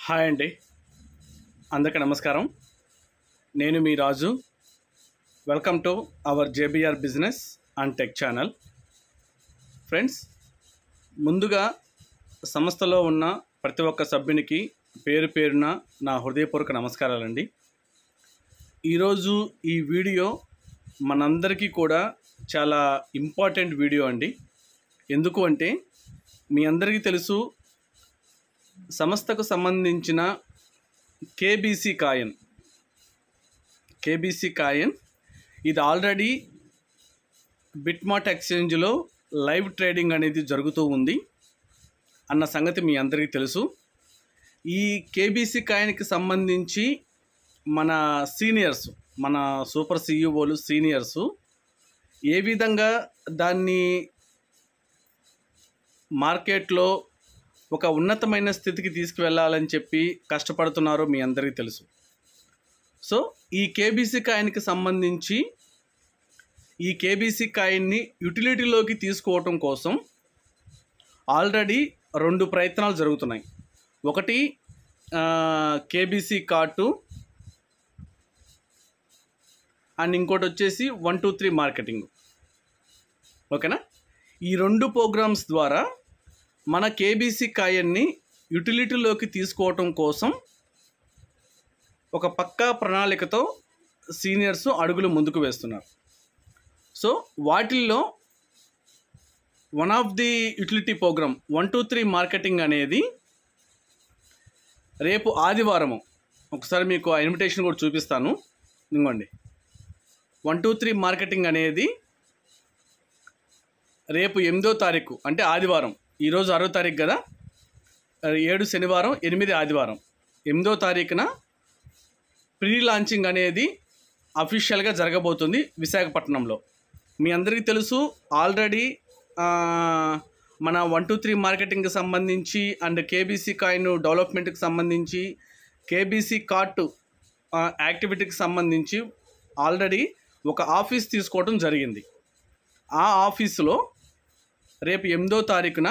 Hi అండి, అందరికీ నమస్కారం. నేను మీ Raju. Welcome to our JBR business and tech channel. Friends, ముందుగా సంస్థలో ఉన్న ప్రతి ఒక్క సభ్యునికి పేరు పేరున నా హృదయపూర్వక నమస్కారాలండి. ఈరోజు ఈ వీడియో మనందరికీ కూడా చాలా ఇంపార్టెంట్ వీడియో అండి. ఎందుకు అంటే మీ అందరికీ తెలుసు, సంస్థకు సంబంధించిన కేబీసీ కాయిన్ ఇది ఆల్రెడీ బిట్మార్ట్ ఎక్స్చేంజ్లో లైవ్ ట్రేడింగ్ అనేది జరుగుతూ ఉంది అన్న సంగతి మీ అందరికీ తెలుసు. ఈ కేబీసీ కాయిన్కి సంబంధించి మన సీనియర్స్, మన సూపర్ సీఈఓలు సీనియర్సు ఏ విధంగా దాన్ని మార్కెట్లో ఒక ఉన్నతమైన స్థితికి తీసుకువెళ్ళాలని చెప్పి కష్టపడుతున్నారో మీ అందరికీ తెలుసు. సో ఈ కేబీసీ కాయిన్కి సంబంధించి ఈ కేబీసీ కాయిన్ని యూటిలిటీలోకి తీసుకోవటం కోసం ఆల్రెడీ 2 ప్రయత్నాలు జరుగుతున్నాయి. ఒకటి కేబీసీ కార్టు అండ్ ఇంకోటి వచ్చేసి 123 మార్కెటింగ్. ఓకేనా? ఈ 2 ప్రోగ్రామ్స్ ద్వారా మన కేబీసీ కాయిన్ని యూటిలిటీలోకి తీసుకోవటం కోసం ఒక పక్కా ప్రణాళికతో సీనియర్స్ అడుగులు ముందుకు వేస్తున్నారు. సో వాటిల్లో one of the utility program 123 marketing అనేది రేపు ఆదివారము, ఒకసారి మీకు ఆ ఇన్విటేషన్ కూడా చూపిస్తాను. ఇదిగోండి, 123 మార్కెటింగ్ అనేది రేపు 8వ తారీఖు, అంటే ఆదివారం. ఈరోజు 6వ తారీఖు కదా, 7 శనివారం, 8 ఆదివారం. 8వ తారీఖున ప్రీ లాంచింగ్ అనేది అఫీషియల్గా జరగబోతుంది విశాఖపట్నంలో. మీ అందరికీ తెలుసు, ఆల్రెడీ మన 123 మార్కెటింగ్కి సంబంధించి అండ్ కేబీసీ కాయిన్ డెవలప్మెంట్కి సంబంధించి, కేబీసీ కార్ట్ యాక్టివిటీకి సంబంధించి ఆల్రెడీ ఒక ఆఫీస్ తీసుకోవడం జరిగింది. ఆ ఆఫీసులో రేపు 8వ తారీఖున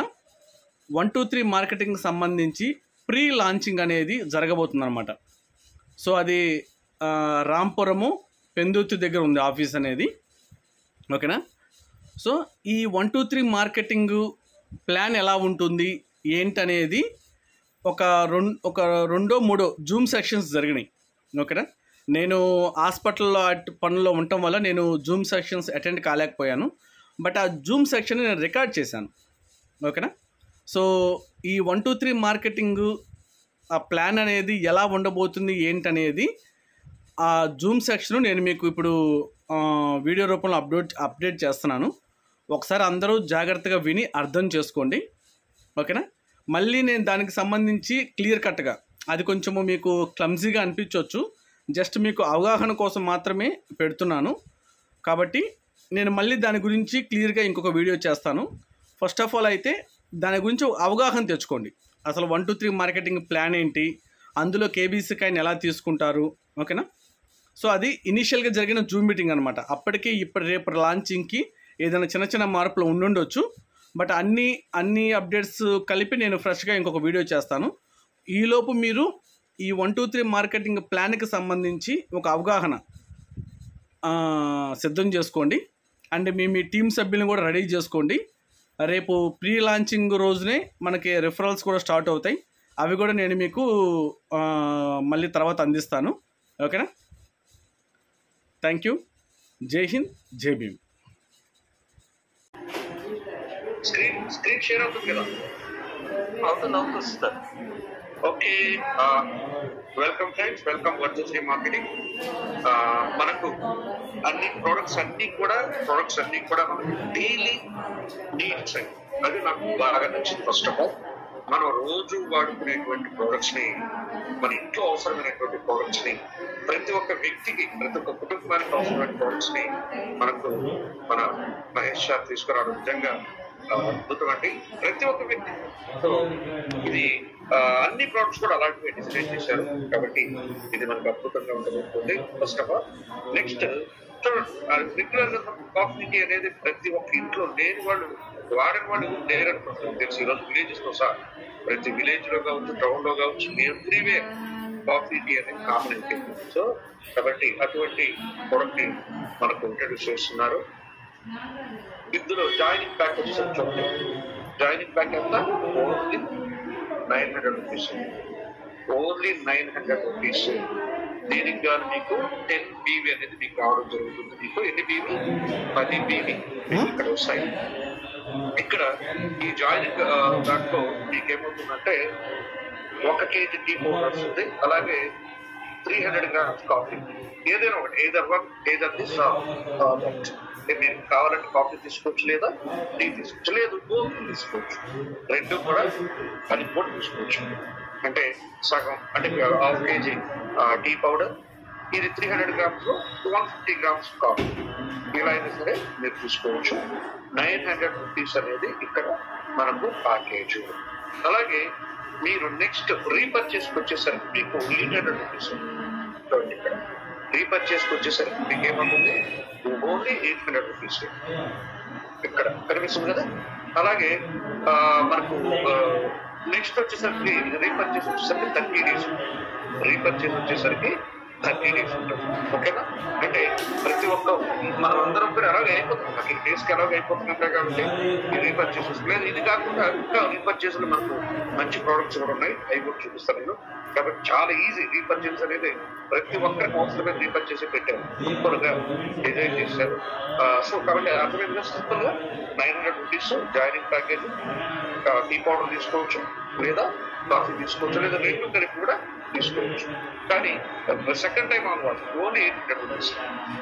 123 మార్కెటింగ్కి సంబంధించి ప్రీ లాంచింగ్ అనేది జరగబోతుందన్నమాట. సో అది రాంపురము పెందుర్తి దగ్గర ఉంది ఆఫీస్ అనేది. ఓకేనా? సో ఈ 123 మార్కెటింగ్ ప్లాన్ ఎలా ఉంటుంది ఏంటనేది ఒక 2-3 జూమ్ సెక్షన్స్ జరిగినాయి. ఓకేనా? నేను హాస్పిటల్లో పనుల్లో ఉండటం వల్ల నేను జూమ్ సెక్షన్స్ అటెండ్ కాలేకపోయాను. బట్ ఆ జూమ్ సెక్షన్ నేను రికార్డ్ చేశాను. ఓకేనా? సో ఈ 123 మార్కెటింగ్ ఆ ప్లాన్ అనేది ఎలా ఉండబోతుంది ఏంటనేది ఆ జూమ్ సెక్షన్ నేను మీకు ఇప్పుడు వీడియో రూపంలో అప్డేట్ చేస్తున్నాను. ఒకసారి అందరూ జాగ్రత్తగా విని అర్థం చేసుకోండి. ఓకేనా? మళ్ళీ నేను దానికి సంబంధించి క్లియర్ కట్గా, అది కొంచెము మీకు క్లమ్జీగా అనిపించవచ్చు, జస్ట్ మీకు అవగాహన కోసం మాత్రమే పెడుతున్నాను. కాబట్టి నేను మళ్ళీ దాని గురించి క్లియర్గా ఇంకొక వీడియో చేస్తాను. ఫస్ట్ ఆఫ్ ఆల్ అయితే దాని గురించి అవగాహన తెచ్చుకోండి. అసలు 123 మార్కెటింగ్ ప్లాన్ ఏంటి, అందులో కేబీసీ కాయిన్ ఎలా తీసుకుంటారు. ఓకేనా? సో అది ఇనీషియల్గా జరిగిన జూమ్ మీటింగ్ అనమాట. అప్పటికి రేపు లాంచింగ్కి ఏదైనా చిన్న మార్పులు ఉండుండొచ్చు. బట్ అన్ని అప్డేట్స్ కలిపి నేను ఫ్రెష్గా ఇంకొక వీడియో చేస్తాను. ఈలోపు మీరు ఈ 123 మార్కెటింగ్ ప్లాన్కి సంబంధించి ఒక అవగాహన సిద్ధం చేసుకోండి. అండ్ మీ టీం సభ్యులను కూడా రెడీ చేసుకోండి. రేపు ప్రీ లాంచింగ్ రోజునే మనకి రిఫరల్స్ కూడా స్టార్ట్ అవుతాయి. అవి కూడా నేను మీకు మళ్ళీ తర్వాత అందిస్తాను. ఓకేనా? Thank you. జై హింద్, జై భీమ్. స్క్రీన్ షేర్ అవుతుంది కదా? అవుతుంది sir. Okay, welcome friends, welcome 123 marketing. మనకు అన్ని ప్రొడక్ట్స్ అన్ని కూడా మనకు డైలీ నీడ్స్ అండి. అది నాకు బాగా నచ్చింది. ఫస్ట్ ఆఫ్ ఆల్, మనం రోజు వాడుకునేటువంటి ప్రొడక్ట్స్ ని, మన ఇంట్లో అవసరమైనటువంటి ప్రొడక్ట్స్ ని, ప్రతి ఒక్క వ్యక్తికి, ప్రతి ఒక్క కుటుంబానికి అవసరమైన ప్రొడక్ట్స్ ని మనకు మన మహేష్ సార్ తీసుకురావడం నిజంగా అద్భుతం అండి. ప్రతి ఒక్క వ్యక్తి, సో ఇది అన్ని ప్రొడక్ట్స్ కూడా అలాంటివి డిజైన్ చేశారు. కాబట్టి ఇది మనకు అద్భుతంగా ఉండబోతుంది. First of all, next regular గా కాఫీ టీ అనేది ప్రతి ఒక్క ఇంట్లో లేని వాళ్ళు వాడని వాళ్ళు లేరు అనుకుంటున్నాను తెలుసు. ఈరోజు విలేజెస్ లో సార్ ప్రతి విలేజ్ లో కావచ్చు, టౌన్ లో కావచ్చు, ఎవ్రీవేర్ కాఫీ టీ అనేది కామన్ అయిపోయింది. సో కాబట్టి అటువంటి ప్రొడక్ట్ మనకు ఇంట్రడ్యూస్ చేస్తున్నారు. ఇందులో జాయినింగ్ ప్యాక్ వచ్చేసరికి చూడండి, జాయినింగ్ ప్యాక్ ఎంత ఓన్లీ 900 రూపీస్, ఓన్లీ 900 రూపీస్. దీనికి గాను మీకు 10 BV అనేది మీకు రావడం జరుగుతుంది. మీకు ఎన్ని BV? 10 BV ఇక్కడ వస్తాయి. ఇక్కడ ఈ జాయినింగ్ దాంట్లో మీకు ఏమవుతుందంటే 1 kg టీ పౌడర్ వస్తుంది, అలాగే 300 grams కాఫీ. ఏదైనా ఒకటి, ఏదర్ దిస్ మీరు కావాలంటే కాఫీ తీసుకోవచ్చు, లేదా టీ తీసుకోవచ్చు, లేదు బోత్ తీసుకోవచ్చు. రెండు కూడా అది కూడా తీసుకోవచ్చు. అంటే సగం అంటే 1/2 kg టీ పౌడర్, ఇది 300 grams 150 grams కాఫీ, ఇలా అయినా సరే మీరు తీసుకోవచ్చు. 900 రూపీస్ అనేది ఇక్కడ మనకు ప్యాకేజ్. అలాగే మీరు నెక్స్ట్ రీపర్చేస్కి వచ్చేసరికి మీకు 800 రూపీస్. ఇక్కడ రీపర్చేస్కి వచ్చేసరికి మీకు ఏమవుతుంది, ఓన్లీ 800 రూపీస్ ఇక్కడ కనిపిస్తుంది కదా. అలాగే మనకు నెక్స్ట్ వచ్చేసరికి రీపర్చేస్ వచ్చేసరికి 30 days, రీపర్చేస్ వచ్చేసరికి 30 days ఉంటుంది. ఓకేనా? అంటే ప్రతి ఒక్క మనం అందరం కూడా అలాగే అయిపోతుంది, 30 daysకి అలాగే అయిపోతుంటాయి. కాబట్టి ఈ రీపర్చేసెస్ లేదు. ఇది కాకుండా ఇంకా రీపర్చేస్లు మనకు మంచి ప్రోడక్ట్స్ కూడా ఉన్నాయి, అవి కూడా చూపిస్తాను నేను. కాబట్టి చాలా ఈజీ రీపర్చేస్ అనేది, ప్రతి ఒక్కరికి అవసరమైన రీపర్చేస్ పెట్టారు, సూపర్ గా డిజైన్ చేశారు. సో కాబట్టి అర్థమైందిగా, సింపుల్ గా 900 rupees joining package. Tea powder తీసుకోవచ్చు, లేదా కాఫీ తీసుకోవచ్చు, లేదా రెండు కలిపి కూడా తీసుకోవచ్చు. కానీ second time onward only 800 rupees.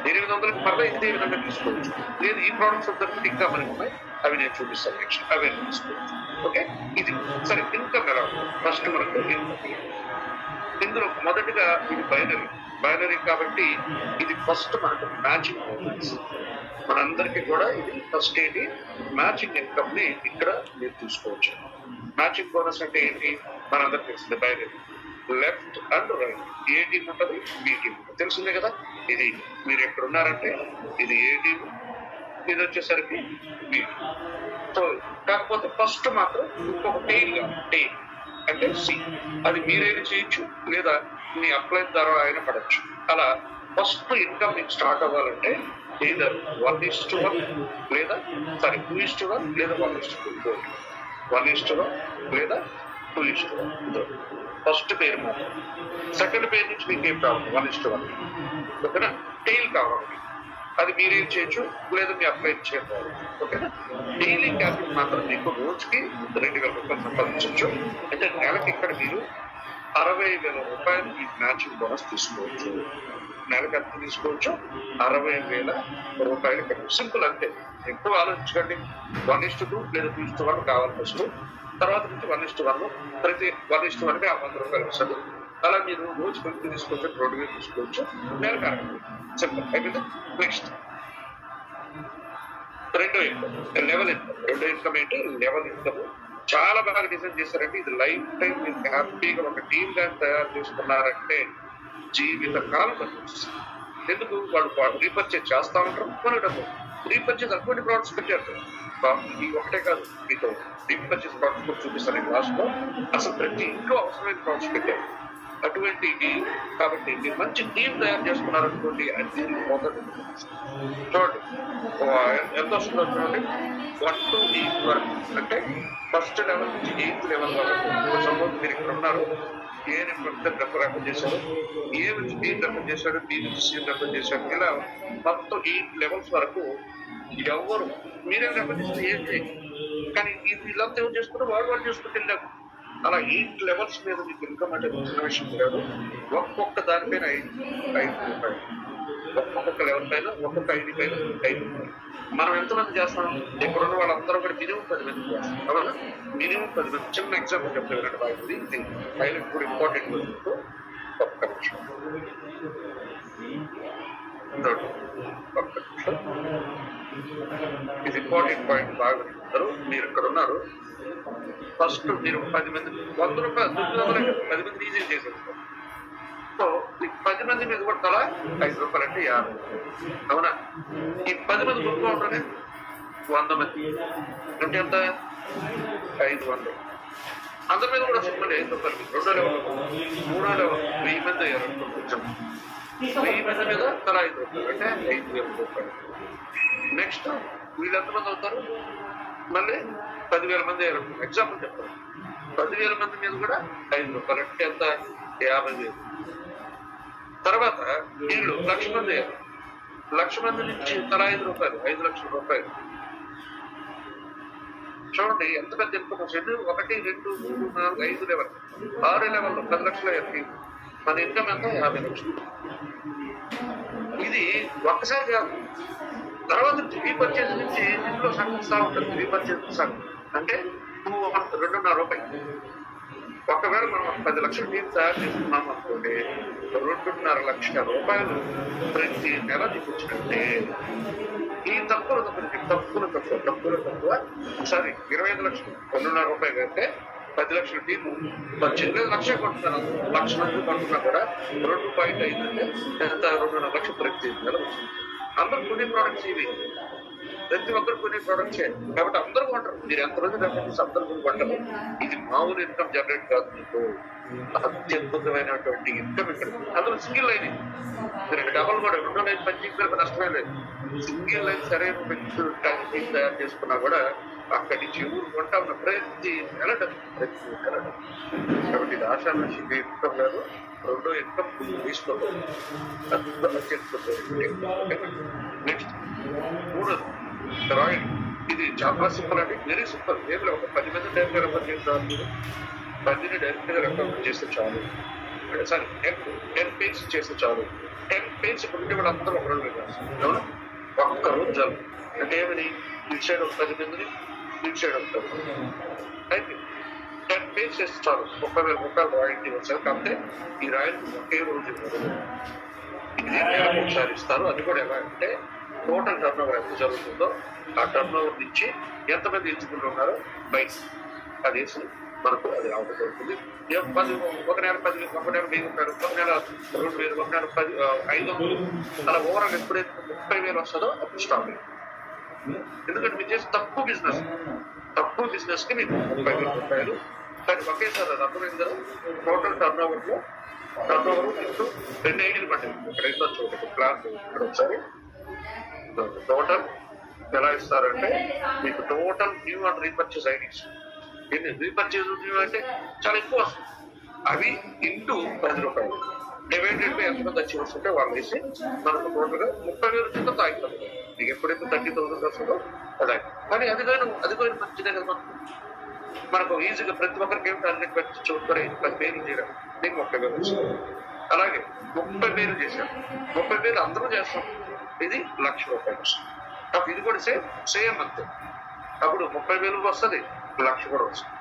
800కి మరలా ఇదే విధంగా తీసుకోవచ్చు. లేదు ఈ ప్రోడక్ట్స్ వద్దనుకుంటే ఇంకా మనకి ఉన్నాయి, అవి నేను చూపిస్తాను నెక్స్ట్, అవి తీసుకోవచ్చు. ఓకే, ఇది సరే. ఇన్కమ్ ఎలా ఉంటుంది? ఫస్ట్ మనకు ఇందులో మొదటిగా ఇది బైనరీ కాబట్టి ఇది ఫస్ట్ మనకు మ్యాచింగ్ బోనస్. మనందరికీ కూడా ఇది ఫస్ట్ ఏంటి, మ్యాచింగ్ ఇన్కమ్ ని ఇక్కడ మీరు తీసుకోవచ్చు. మ్యాచింగ్ బోనస్ అంటే ఏంటి మనందరికి తెలిసింది, binary left and right, A team ఉంటుంది, బి టీమ్ ఉంటుంది, తెలిసిందే కదా. ఇది మీరు ఎక్కడ ఉన్నారంటే ఇది ఏ టీమ్, ఇది వచ్చేసరికి బి టీమ్. సో కాకపోతే ఫస్ట్ మాత్రం ఇంకొక టెయిల్ అంటే సి, అది మీరైనా చేయొచ్చు, లేదా మీ అప్లై ద్వారా అయినా పడచ్చు. అలా ఫస్ట్ ఇన్కమ్ మీకు స్టార్ట్ అవ్వాలంటే either 1:1 లేదా 2:1 లేదా 1:2, 1:1 లేదా 2:1. ఫస్ట్ పేరు మాత్రం. సెకండ్ పేరు నుంచి మీకు ఏం కావాలి, 1:1. ఓకేనా? టెయిల్ కావాలి, అది మీరేం చేయొచ్చు, లేదా మీ అప్లై చేయకపోవాలి. ఓకేనా? డైలీ క్యాపిటల్ మాత్రం మీకు రోజుకి 2,000 రూపాయలు సంపాదించవచ్చు. అంటే నెలకి ఇక్కడ మీరు 60,000 రూపాయలు ఈ మ్యాచింగ్ బోనస్ తీసుకోవచ్చు. నెలకు ఎంత తీసుకోవచ్చు, 60,000 రూపాయలు. సింపుల్ అంతే, ఎక్కువ ఆలోచించకండి. 1:2 లేదా 2:1 కావాలి ఫస్ట్, తర్వాత నుంచి 1:1, ప్రతి 1:1కి 100 రూపాయలు వస్తుంది. అలా మీరు రోజు 50 తీసుకోవచ్చు, 2,000 తీసుకోవచ్చు, నెలకు 60,000. సింపుల్ అయిపోయింది. నెక్స్ట్ రెండో ఇన్కమ్, లెవెల్ ఇన్కమ్. రెండో ఇన్కమ్ ఏంటి, లెవెల్ ఇన్కమ్. చాలా బాగా డిజైన్ చేశారంటే ఇది లైఫ్ టైం మీరు హ్యాపీగా ఒక టీమ్ గా తయారు చేసుకున్నారంటే జీవిత కాలం పనిచేస్తుంది. ఎందుకు వాళ్ళు రీపర్చేజ్ చేస్తా ఉంటారు, కొనడం రీపర్చేజ్ అటువంటి ప్రోడక్ట్స్ పెట్టారు. ఈ ఒకటే కాదు, మీతో రీపర్చేజ్ ప్రోడక్ట్స్ కూడా చూపిస్తాను లాస్ట్ లో. అసలు ప్రతి ఇంట్లో అవసరమైన ప్రోడక్ట్స్ పెట్టారు అటువంటి. కాబట్టి మీరు మంచి టీం తయారు చేసుకున్నారనుకోండి, అది మొదటి చూడండి ఎంత వస్తుందో చూడండి. 1 to 8 వరకు, అంటే ఫస్ట్ లెవెల్ నుంచి 8th లెవెల్ వరకు. సపోజ్ మీరు ఇక్కడ ఉన్నారు, ఏ రెఫర్ చేశారు, ఏ నుంచి బి రెఫర్ చేశాడు, బి నుంచి సి రెఫర్ చేశాడు, ఇలా మొత్తం 8 levels వరకు ఎవరు మీరేం రెఫర్ చేసిన ఏం చేయండి. కానీ వీళ్ళంతా ఎవరు చేసుకుంటే వాళ్ళు చేసుకుంటే వెళ్ళారు. అలా 8 levels మీద మీకు ఇన్కమ్ అంటే చిన్న విషయం లేదు. ఒక్కొక్క దానిపైన 5 రూపాయలు, ఒక్కొక్క లెవెల్ పైన, ఒక్కొక్క 5 పైన 5 రూపాయలు. మనం ఎంతమంది చేస్తాం, ఇక్కడున్న వాళ్ళందరూ కూడా మినిమం 10 మంది చేస్తాం. అవునా? మినిమం 10 మంది. చిన్న ఎగ్జాంపుల్ చెప్తే వినండి బాగా, ఇది పైలట్ కూడా ఇంపార్టెంట్. ఒక్క నిమిషం, ఇది ఇంపార్టెంట్ పాయింట్. బాగా వింటారు. మీరు ఇక్కడ ఉన్నారు, ఫస్ట్ మీరు 10 మంది 100 రూపాయలు 10 మంది ఈజీ చేసేస్తారు. సో ఈ 10 మంది మీద కూడా తలా 5 రూపాయలు అంటే 50. అవునా? ఈ 10 మంది గుర్తు ఉంటానే 100 మంది అంటే ఎంత 500. అందరి మీద కూడా సింపుల్ 5 రూపాయలు. రెండో లెవెల్, మూడో లెవెల్ 1000 మంది అయ్యారు కొంచెం. 1000 మంది మీద తలా 5 రూపాయలు అంటే 5000 రూపాయలు. నెక్స్ట్ వీళ్ళు ఎంతమంది అవుతారు? మళ్ళీ 10,000 మంది అయ్యారు. ఎగ్జాంపుల్ చెప్తారు. 10,000 మంది మీద కూడా 5 రూపాయలు అంటే ఎంత? 50,000. తర్వాత వీళ్ళు 1,00,000 మంది అయ్యారు. 1,00,000 మంది నుంచి తలా 5 రూపాయలు, 5 లక్షల రూపాయలు. చూడండి ఎంత పెద్ద ఇన్కమ్ వచ్చింది. 1, 2, 3, 4, 5 లెవెల్, 6 లెవెల్లో 10 లక్షల అయ్యారు. మన ఇన్కమ్ ఎంత? 50 లక్షలు. ఇది ఒక్కసారి కాదు. తర్వాత రీపర్చేజ్ నుంచి ఇంట్లో సంఘిస్తూ ఉంటుంది. రీపర్చేజ్ సగం అంటే 2.5 రూపాయలు. ఒకవేళ మనం 10 లక్షల టీం తయారు చేసుకున్నాం అనుకోండి, 2.5 లక్షల రూపాయలు ప్రతి నెల తీసుకొచ్చినట్టే. ఈ తక్కువ ఒకసారి 25 లక్షలు 2.5 రూపాయలు అయితే 10 లక్షల టీము వచ్చింది. 1,00,000 కొంటున్నారు. 1,00,000 మంది కొంటున్నా కూడా 2.5 అంటే ఎంత? 2.5 లక్షలు ప్రతి నెల వచ్చింది. అందరూ కొనే ప్రోడక్ట్స్ ఇవి. ప్రతి ఒక్కరు కొనే ప్రోడక్ట్సే కాబట్టి అందరూ కొంటారు. మీరు ఎంతమంది రెఫరెన్స్ అందరూ కొంటారు. ఇది మామూలు ఇన్కమ్ జనరేట్ కాదు. మీకు అత్యద్భుతమైనటువంటి ఇన్కమ్ ఇక్కడ. అందులో సింగిల్ లైన్ మీరు డబల్ కూడా 2 లైన్ పనిచేయడానికి నష్టమే లేదు. సింగిల్ లైన్ సరైన వ్యక్తులు టైం తయారు చేసుకున్నా కూడా అక్కడి నుంచి ఊరు కొంటా ఉన్న ప్రతి నెల కాబట్టి ఇది ఆశామాషి ఇన్కమ్ లేదు. రెండో ఇన్కమ్ తీసుకోవాలి. నెక్స్ట్ మూడోది రాయల్. ఇది చాలా సింపుల్ అండి, వెరీ సింపుల్. ఏదో ఒక 10 మంది డైరెక్ట్గా రెఫర్ చేస్తారు. మీరు 10ని డైరెక్ట్గా రెఫర్ చేస్తే చాలు. సారీ 10 పేజ్ చేస్తే చాలు. 10 పేజ్ ఉంటే కూడా అందరూ ఒక రోజు అవునా? ఒక్క రోజు చాలు. అంటే ఏమని ఇటు సైడ్ ఒక 10 మందిని, ఇటు సైడ్ ఒక 10 అయితే 10 పేజ్ చేస్తే చాలు. 30,000 రూపాయలు రాయల్టీ వచ్చారు. కాకపోతే ఈ రాయల్టీ ఒకే రోజు ఇవ్వదు. ఇది నెలకు ఒకసారి ఇస్తారు. అది కూడా ఎలా అంటే టోటల్ టర్న్ ఓవర్ ఎంత జరుగుతుందో ఆ టర్న్ ఓవర్ నుంచి ఎంతమంది ఎంచుకుంటున్నారో బయట అది వేసి మనకు అది రావడం జరుగుతుంది. ఒక నెల 10,000, ఒక నెల 1,000 ఉంటారు, ఒక నెల 2,000, ఒక నెల 500 అలా ఓవరాల్ ఎప్పుడైతే 30,000 వస్తుందో అప్పుడు స్టాప్ అయ్యింది. ఎందుకంటే మీరు చేసే తక్కువ బిజినెస్ కి మీకు 30,000 రూపాయలు కానీ ఒకేసారి అది అర్థమైంది కదా. టోటల్ టర్న్ ఓవర్ ఇంటూ 2 ఐడీలు పట్టింది. ఇక్కడ అయితే చూడండి ప్లాన్ ఇక్కడ ఒకసారి టోటల్ ఎలా ఇస్తారంటే మీకు total new and repurchase IDs. Repurchase new అంటే చాలా ఎక్కువ వస్తుంది. అవి ఇంటూ 10 రూపాయలు డివైడెడ్ బై ఎంతమంది అచీవర్స్ ఉంటే వాళ్ళు వేసి మనకు టోటల్గా 30,000 కింద తాగుతుంది. మీకు ఎప్పుడైతే 30,000 వస్తుందో అదే. కానీ అది కానీ మంచిదే కదా. మనకు ఈజీగా ప్రతి ఒక్కరికి ఏమి టార్గెట్ పెట్టి చూసుకొని 10,000 చేయడం మీకు 30,000 వస్తుంది. అలాగే 30,000 చేశారు. 30,000 అందరూ చేస్తాం. ఇది 1,00,000 రూపాయలు వస్తుంది. అప్పుడు ఇది కూడా సేమ్ అంతే. అప్పుడు 30,000 వస్తుంది, 1,00,000 కూడా వస్తుంది.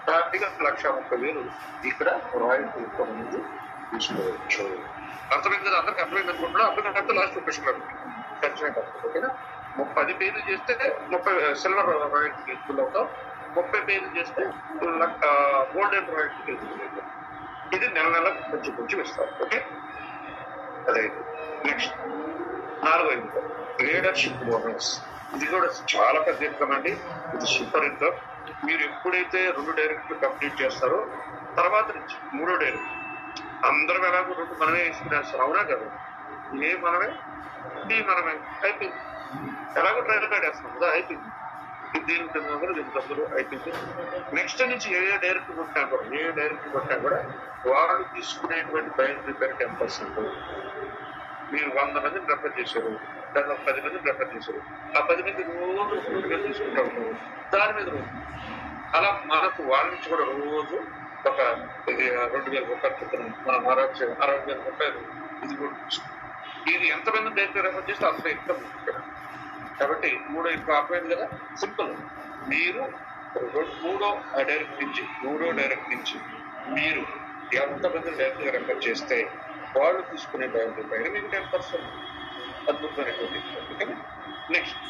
హ్యాపీగా 1,30,000 ఇక్కడ రాయల్టీ ఇన్కమ్ అనేది తీసుకోవచ్చు. అర్థమైంది కదా? అందరికి అర్థమైంది అనుకుంటున్నా. అర్థమైతే లాస్ట్ క్వశ్చన్ టెన్షన్ పడుతుంది. ఓకేనా? 10 పేర్లు చేస్తే 30 సిల్వర్ రాయల్టీ ఎలిజిబుల్ అవుతాం. 30 పేర్లు చేస్తే గోల్డెన్ రాయల్టీ ఎలిజిబుల్ అవుతాం. ఇది నెల కొంచెం ఇస్తారు. ఓకే, అదే. నెక్స్ట్ 4వ ఇన్కమ్ లీడర్షిప్ బోనస్. ఇది కూడా చాలా పెద్ద ఇన్కమ్ అండి. ఇది సూపర్ ఇన్కమ్. మీరు ఎప్పుడైతే 2 డైరెక్ట్లు కంప్లీట్ చేస్తారో తర్వాత నుంచి 3వ డైరెక్ట్ అందరం ఎలాగో 2 మనమే వేసుకునేస్తారు. అవునా కదా? మనమే అయిపోయింది. ఎలాగో ట్రైల్ కార్డ్ వేస్తాం కదా, అయిపోయింది. దీనికి అయిపోయింది. నెక్స్ట్ నుంచి ఏ డైరెక్ట్ కొట్టినా కూడా వాళ్ళు తీసుకునేటువంటి బయట రిపేర్ 10%. మీరు 100 మందిని రెఫర్ చేశారు, దాన్ని 10 మందిని రెఫర్ చేశారు. ఆ 10 మంది రోజు 2,000 తీసుకుంటా ఉంటారు. దాని మీద అలా మనకు వాళ్ళ నుంచి కూడా రోజు ఒక 2,000 రూపాయలు చెప్తున్నాం. మనం 60,000 రూపాయలు ఇది కూడా. ఇది ఎంతమంది డైరెక్ట్ రెఫర్ చేస్తే అంత ఇన్కమ్. కాబట్టి 3వ ఇన్కమ్ అర్థమైంది కదా. సింపుల్. మీరు 3వ డైరెక్ట్ నుంచి మీరు ఎంతమంది డైరెక్ట్ గా రెఫర్ చేస్తే వాళ్ళు తీసుకునే 10 రూపాయలు మీకు 10%. అద్భుతమైనటువంటి. Next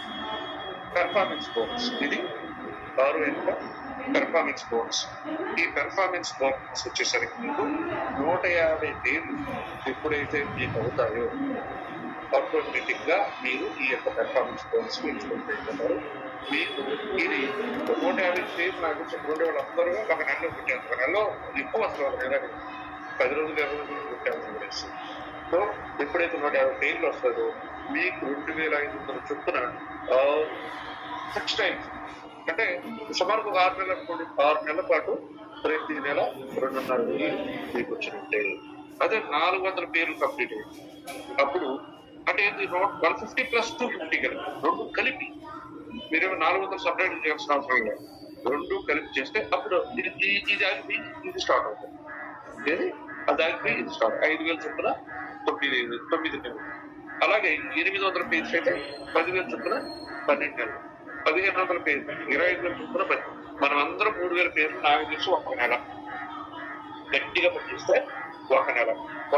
performance bonus. ఇది 6వ ఇన్కమ్ పెర్ఫార్మెన్స్ బోనస్. ఈ పెర్ఫార్మెన్స్ బోనస్ వచ్చేసరికి మీకు 150 పేర్లు ఎప్పుడైతే మీకు అవుతాయో ఆటోమేటిక్ గా మీరు ఈ యొక్క పెర్ఫార్మెన్స్ బోనస్ ఎంచుకుంటున్నారు. మీకు ఇది 150 షేర్ నాకు ఉండే వాళ్ళందరూ ఒక నెలలో పెట్టారు. ఒక నెలలో ఎక్కువ అసలు ఒక నెల 10 రోజులు 20 రోజులు పెట్టాల్సి. సో ఎప్పుడైతే 150 పేర్లు వస్తుందో మీకు 2500 చొప్పున 6 టైమ్స్ అంటే సుమారు ఒక 6 నెలలు అనుకోండి. 6 నెలల పాటు ప్రతి నెల 2.5 మీకు వచ్చినట్టే. అదే 400 పేర్లు కంప్లీట్ అయ్యింది. అప్పుడు అంటే 150 ప్లస్ 250 కలిపి 2 కలిపి మీరేమో 400 సపరేట్ చేయాల్సిన అవసరం లేదు. 2 కలిపి చేస్తే అప్పుడు ఇది ఆగిపోయి ఇది స్టార్ట్ అవుతుంది. ఏది అది ఆగిపోయి ఇది స్టార్ట్ 5,000 చొప్పున 9 నెలలు. అలాగే 800 పేజెస్ అయితే 10,000 చొప్పున 12 నెలలు. 1,500 పేజీలు 25,000 చొప్పున 10. మనం అందరం 3,000 పేర్లు నాకు తెలిసి ఒక నెల గట్టిగా పనిచేస్తే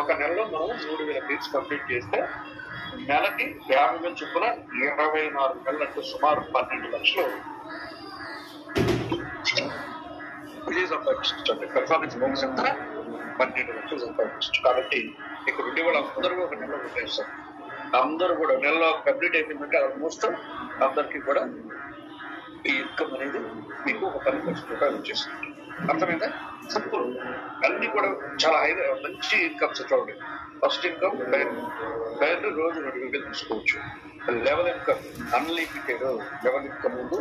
ఒక నెలలో మనం 3,000 పేజెస్ కంప్లీట్ చేస్తే నెలకి 50,000 చొప్పున 24 నెలలు అంటే సుమారు 12 లక్షలు విజయ సంపాదించండి. పెర్ఫార్మెన్స్ బోనస్ ఎంత 12 లక్షలు సంపాదించచ్చు. కాబట్టి ఇక్కడ ఉండే వాళ్ళు అందరూ ఒక నెలలో పెట్టేస్తారు. అందరూ కూడా నెలలో కంప్లీట్ అయిపోయిందంటే ఆల్మోస్ట్ అందరికీ కూడా ఈ ఇన్కమ్ అనేది మీకు ఒక 10 లక్షల రూపాయలు వచ్చేస్తుంది. అర్థమైందా? సింపుల్. అన్ని కూడా చాలా మంచి ఇన్కమ్స్ చూడండి. ఫస్ట్ ఇన్కమ్ బయట రోజు 2,000 తీసుకోవచ్చు. Level income unlimited. Level income ముందు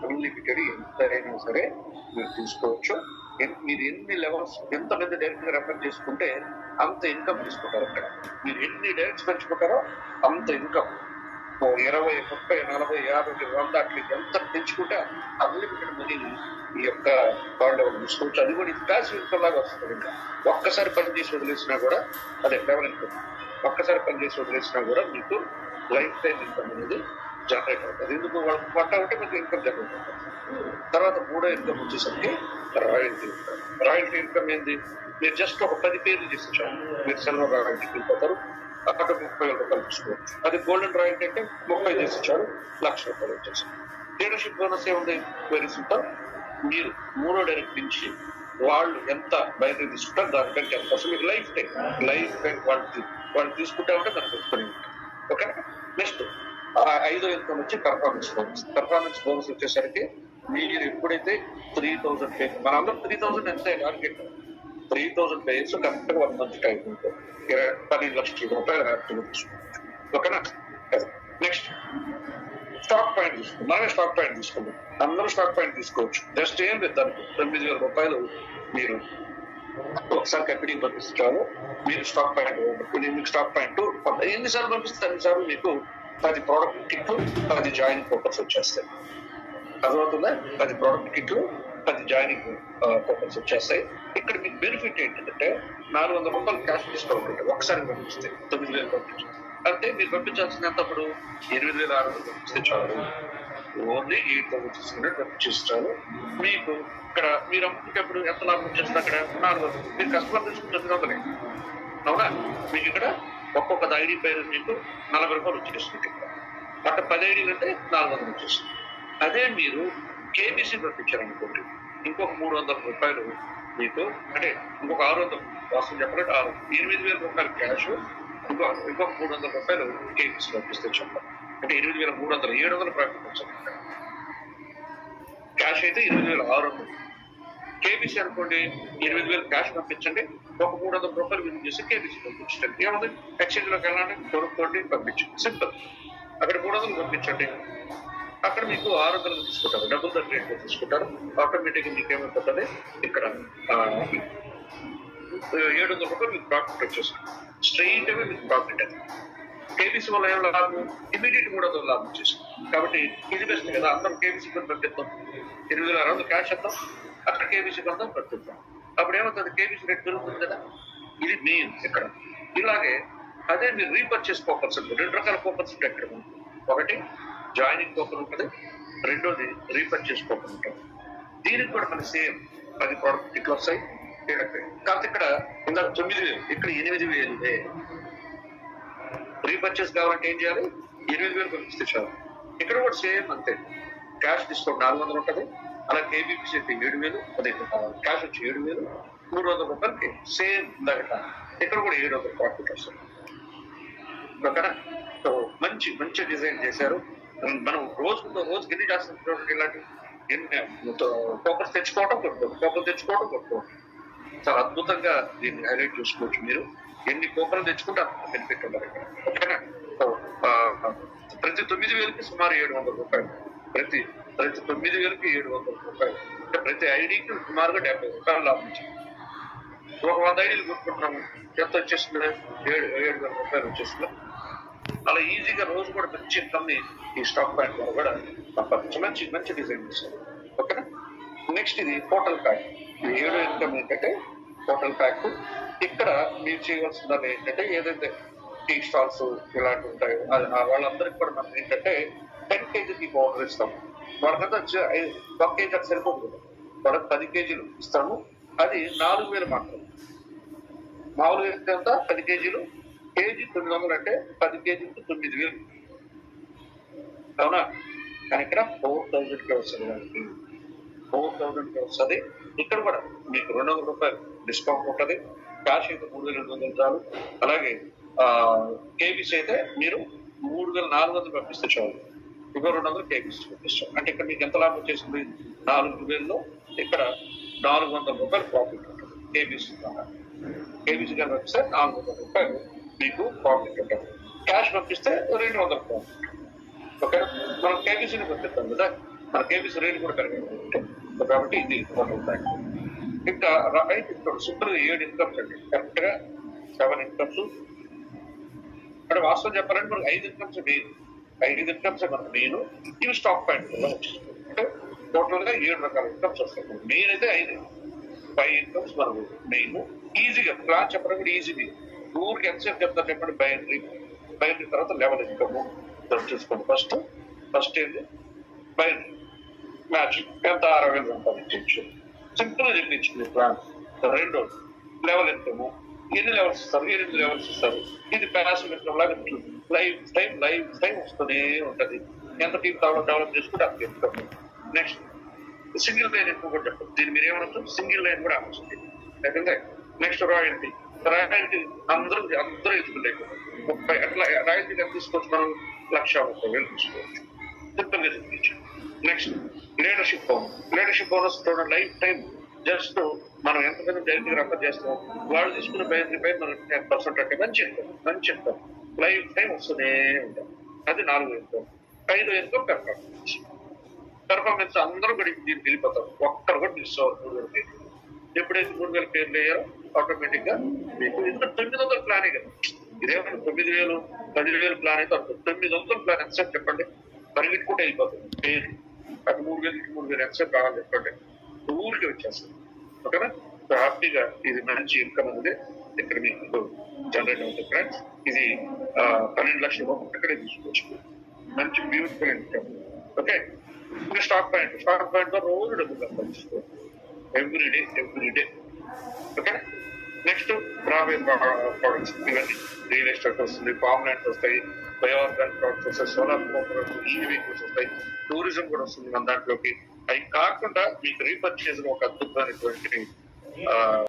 అన్లిమిటెడ్ ఎంతైనా సరే మీరు తీసుకోవచ్చు. మీరు ఎన్ని లెవెల్స్ ఎంతమంది డైరెక్ట్ గా రెఫర్ చేసుకుంటే అంత ఇన్కమ్ తీసుకుంటారు. అక్కడ మీరు ఎన్ని డైరెక్ట్స్ పెంచుకుంటారో అంత ఇన్కమ్ 20, 30, 40, 50, 100 అట్లా ఎంత పెంచుకుంటే అన్లిమిటెడ్ మనీ ఈ యొక్క వాళ్ళు తీసుకోవచ్చు. అది కూడా ఇది ప్యాసివ్ ఇన్కమ్ లాగా వస్తుంది. ఇంకా ఒక్కసారి పని చేసి వదిలేసినా కూడా అదే లెవెల్ ఇన్కమ్. ఒక్కసారి పని చేసి వదిలేసినా కూడా మీకు లైఫ్ టైం ఇన్కమ్ అనేది జనరేట్ అవుతుంది. ఎందుకు వాళ్ళు పట్టా ఉంటే మీకు ఇన్కమ్ జనరేట్ అవుతుంది. తర్వాత 3వ ఇన్కమ్ వచ్చేసరికి రాయల్టీ ఇన్కమ్. రాయల్టీ ఇన్కమ్ ఏంది? మీరు జస్ట్ ఒక 10 పేర్లు చేసేసారు, మీరు సిల్వర్ రాయల్టీకి వెళ్ళిపోతారు. అక్కడ 30,000 రూపాయలు తీసుకోవచ్చు. అది గోల్డెన్ రాయల్టీ అంటే 30 చేసేసారు, ₹1,00,000 వచ్చేసి. లీడర్షిప్ బోనస్ ఏముంది? Very simple. మీరు 3వ డైరెక్ట్ నుంచి వాళ్ళు ఎంత బయట తీసుకుంటారు దానికంటే 10% మీకు లైఫ్ టైం వాళ్ళు తీసుకుంటా ఉంటే దానికి వస్తుంది. ఓకే. నెక్స్ట్ 5వ ఇన్కమ్ వచ్చి పర్ఫార్మెన్స్ బోనస్ వచ్చేసరికి మీరు ఎప్పుడైతే 3,000 పే మనందరం 3,000 ఎంత టార్గెట్ 3,000 పేజెస్ కరెక్ట్గా 1 మంత్ టైం ఉంటుంది. 12 లక్షల రూపాయలు హ్యాపీగా తీసుకోవచ్చు. ఓకేనా? నెక్స్ట్ స్టాక్ పాయింట్ తీసుకుంటాం. మనమే స్టాక్ పాయింట్ తీసుకుంటాం. అందరూ స్టాక్ పాయింట్ తీసుకోవచ్చు. జస్ట్ ఏం లేదు, దానికి 9,000 రూపాయలు మీరు ఒకసారి కంపెనీకి పంపిస్తారు. మీరు స్టాక్ పాయింట్ మీకు స్టాక్ పాయింట్ ఎన్నిసార్లు పంపిస్తే అన్నిసార్లు మీకు 10 ప్రోడక్ట్ కిట్లు 10 జాయినింగ్ కూపన్స్ వచ్చేస్తాయి. అర్థమవుతుందా? 10 ప్రోడక్ట్ కిట్లు 10 జాయినింగ్ కూపన్స్ వచ్చేస్తాయి. ఇక్కడ మీకు బెనిఫిట్ ఏంటంటే 400 రూపాయలు క్యాష్ డిస్కౌంట్ ఉంటుంది. ఒకసారి పంపిస్తే 9,000 పంపించారు అంటే మీరు పంపించాల్సిన అప్పుడు 8,600 పంపిస్తే చాలు. ఓన్లీ 8,600 పంపించేస్తారు. మీకు ఇక్కడ మీరు అమ్ముకునేటప్పుడు ఎంత లాభం వచ్చేస్తుంది? అక్కడ 400. మీరు కస్టమర్ తీసుకుంటే 200. అవునా? మీకు ఇక్కడ ఒక్కొక్క ఐడి పైన మీకు 40 రూపాయలు వచ్చేస్తుంది. అక్కడ 10 ఐడీలు అంటే 400 వచ్చేస్తుంది. అదే మీరు కేబీసీ పంపించారనుకోండి, ఇంకొక 300 రూపాయలు మీకు అంటే ఇంకొక 600 వాస్తవం చెప్పాలంటే 8,000 రూపాయలు క్యాష్, ఇంకొక 300 రూపాయలు కేబీసీ పంపిస్తే చెప్పాలి. అంటే 8,300 700 ప్రాఫిట్ వచ్చింది. క్యాష్ అయితే 8,600. కేబీసీ అనుకోండి 8,000 క్యాష్ పంపించండి, ఒక 300 రూపాయలు విలువ చేసి కేబీసీ పంపించండి. ఏముంది? ఎక్స్చేంజ్ లోకి వెళ్ళండి, కొనుక్కోండి, పంపించండి. సింపుల్. అక్కడ 300 పంపించండి, అక్కడ మీకు 600 తీసుకుంటారు. డబుల్ ద రేట్ తీసుకుంటారు. ఆటోమేటిక్ మీకు ఏమైపోతుంది? ఇక్కడ 700 రూపాయలు మీకు ప్రాఫిట్ వచ్చేస్తుంది. స్ట్రెయిట్ అవే మీకు ప్రాఫిట్ అది. కేబీసీ వల్ల ఏం లాభం? ఇమీడియట్ 300 లాభం వచ్చేస్తుంది. కాబట్టి ఇది బెస్ట్ కదా. అందరం కేబీసీ కొని పంపిస్తాం. 8,600 క్యాష్ వద్దాం, అక్కడ కేబీసీ కొందాం, పంపిస్తాం. అప్పుడు ఏమవుతుంది? కేబీసీ రేట్ పెరుగుతుంది కదా. ఇది మెయిన్ ఇక్కడ. ఇలాగే అదే మీరు రీపర్చేస్ కూపన్స్ ఉంటుంది. 2 రకాల కూపన్స్ ఉంటాయి ఇక్కడ. ఒకటి జాయినింగ్ కూపన్ ఉంటుంది, రెండోది రీపర్చేస్ కూపన్ ఉంటుంది. దీనికి కూడా మనకి సేమ్ 10 ప్రోడక్ట్ ఇట్లా వస్తాయి. కాకపోతే ఇక్కడ ఇందాక 9,000, ఇక్కడ 8,000. రీపర్చేస్ కావాలంటే ఏం చేయాలి? 8,000 పంపిస్తే చాలు. ఇక్కడ కూడా సేమ్ అంతే. క్యాష్ డిస్కౌంట్ 400 ఉంటుంది. అలా కేబీసీ అయితే 7,000, అదే క్యాష్ వచ్చి 7,000, 300 రూపాయలకి సేమ్ ఇందాక ఇక్కడ కూడా 700 ప్రాఫిట్ వస్తుంది. ఓకేనా? సో మంచి డిజైన్ చేశారు. మనం రోజుకి ఎన్ని చేస్తుంటాం ఇలాంటి ఎన్ని టోకన్స్ తెచ్చుకోవడం కొట్టుకోవడం చాలా అద్భుతంగా దీన్ని హైలైట్ చేసుకోవచ్చు. మీరు ఎన్ని కూపన్లు తెచ్చుకుంటే అంత బెనిఫిట్ ఉన్నారు ఇక్కడ. ఓకేనా? ప్రతి 9,000కి సుమారు 700 రూపాయలు. ప్రతి 9,000కి 700 రూపాయలు. అంటే ప్రతి ఐడికి సుమారుగా 70 రూపాయలు లాభం వచ్చింది. ఒక 100 ఐడీలు కొట్టుకుంటున్నాము, ఎంత వచ్చేస్తుంది? 7,000 రూపాయలు వచ్చేస్తుంది. అలా ఈజీగా రోజు కూడా మంచి ఇన్కమ్ ని ఈ స్టాక్ పాయింట్ ద్వారా కూడా సంపాదించి మంచి డిజైన్ చేస్తారు. ఓకేనా? నెక్స్ట్ ఇది హోటల్ ప్యాక్. ఇది 7వ ఇన్కమ్ ఏంటంటే హోటల్ ప్యాక్. ఇక్కడ మీరు చేయవలసిందని ఏంటంటే ఏదైతే టీ స్టాల్స్ ఇలాంటివి ఉంటాయో వాళ్ళందరికీ కూడా మనం ఏంటంటే 10 kg పౌడర్ ఇస్తాము. వాళ్ళకంతా 1 kg అది సరిపోతుంది కదా, వాళ్ళకి 10 kgలు ఇస్తాము. అది 4,000 మాత్రం. మామూలుగా ఎంత 10 kgలు, కేజీ 900 అంటే 10 kgకి 9,000. అవునా? కానీ ఇక్కడ 4,000కి వస్తుంది. 4,000కి వస్తుంది. ఇక్కడ కూడా మీకు 200 రూపాయలు డిస్కౌంట్ ఉంటుంది. క్యాష్ అయితే 3,200 చాలు. అలాగే కేబీస్ అయితే మీరు 3,400 పంపిస్తే చాలు. ఇంకో 200 కేబీస్ పంపిస్తాం. అంటే ఇక్కడ మీకు ఎంత లాభం వచ్చేసింది? 4,000లో ఇక్కడ 400 రూపాయలు ప్రాఫిట్ ఉంటుంది. కేబీస్ కేబీసీ గారు పంపిస్తే 400 రూపాయలు మీకు ప్రాఫిట్ ఉంటుంది. క్యాష్ పంపిస్తే 200 ప్రాఫిట్. ఓకే, మనం కేబీసీని పంపిస్తాం కదా, మన కేబీసీ రేట్ కూడా పెరగాలి కాబట్టి ఇది ఉంటాయి. ఇంకా ఇక్కడ సింపుల్ 7 ఇన్కమ్స్ అండి. కరెక్ట్ గా 7 ఇన్కమ్స్. అంటే వాస్తవం చెప్పాలంటే మనకు 5 ఇన్కమ్స్ మెయిన్. 5 ఇన్కమ్స్ మనకు మెయిన్. ఇవి స్టాక్ పాయింట్ అంటే టోటల్ గా 7 రకాల ఇన్కమ్స్ వస్తాయి. మెయిన్ అయితే 5 ఇన్కమ్స్ మనకు మెయిన్. ఈజీగా ప్లాన్ చెప్పడం కూడా ఈజీగా. ఊరికి ఎంతసేపు చెప్తారు చెప్పండి? బైనరీ తర్వాత లెవెల్ ఇన్కమ్ చూసుకోండి. ఫస్ట్ ఏంటి? బైనరీ మ్యాచింగ్ ఎంత 60,000 సంపాదించవచ్చు. సింపుల్ గా చెప్పించింది ప్లాన్. రెండోది లెవెల్ ఇన్కమ్. ఎన్ని లెవెల్స్ ఇస్తారు? 8 లెవెల్స్ ఇస్తారు. ఇది ప్యాసివ్ ఇన్కమ్ లాగా లైఫ్ టైం వస్తూనే ఉంటది. ఎంత టీం డెవలప్ చేసుకుంటే అంత income. Next single line income కూడా చెప్పండి. దీన్ని మీరు ఏమనొచ్చు? సింగిల్ లైన్ కూడా అనొచ్చు. ఎందుకంటే నెక్స్ట్ రాయల్టీ అందరూ ఎదుగులేక 30 అట్లా రాయల్టీ ఎంత తీసుకోవచ్చు? మనం 1,30,000 తీసుకోవచ్చు. సింపుల్ గా చెప్పించు. Next leadership bonus lifetime. Just మనం ఎంతమంది డైరెక్ట్ రెఫర్ చేస్తాం, వాళ్ళు తీసుకున్న బయటపై మనం 10% అంటే మంచి ఇన్కమ్ లైఫ్ టైం వస్తూనే ఉంటాం. అది 4వ ఇన్కమ్. 5వ ఇన్కమ్ పెర్ఫార్మెన్స్. అందరూ కూడా దీనికి వెళ్ళిపోతారు. ఒక్కరు కూడా మిస్ అవ్వరు. ఎప్పుడైతే 3,000 పేర్లు అయ్యారో ఆటోమేటిక్ గా మీకు ఇంత 900 ప్లానే కదా. ఇదేమన్నా 9,000 10,000 ప్లాన్ అయితే 900 ప్లాన్ ఎంతసేపు చెప్పండి? పరిగెట్టుకుంటే అయిపోతుంది పేరు. అది 3,000 ఎంతసేపు కావాలి చెప్పండి? ఊరికి వచ్చేస్తుంది. ఓకేనా? సో హ్యాపీగా ఇది మంచి ఇన్కమ్ అనేది ఇక్కడ మీకు జనరేట్ అవుతుంది ఫ్రెండ్స్. ఇది 12 లక్షల రూపాయలు ఇక్కడే తీసుకోవచ్చు. మంచి బ్యూటిఫుల్ ఇన్కమ్. ఓకే, ఇంకా స్టాక్ పాయింట్ రోజు డబ్బులు సంపాదించుకోవచ్చు. ఎవ్రీడే. ఓకే, నెక్స్ట్ రాబోయే ప్రొడక్ట్స్ ఇవన్నీ రియల్ ఎస్టేట్ వస్తుంది, ఫార్మ్ ల్యాండ్స్ వస్తాయి, బయోఆర్గానిక్ ప్రొడక్ట్స్ వస్తాయి, సోలార్ ప్రొడక్ట్స్, ఈవీ వెహికల్స్ వస్తాయి, టూరిజం కూడా వస్తుంది మన దాంట్లోకి. అవి కాకుండా మీకు రీపర్చేజ్ ఒక అద్భుతమైనటువంటి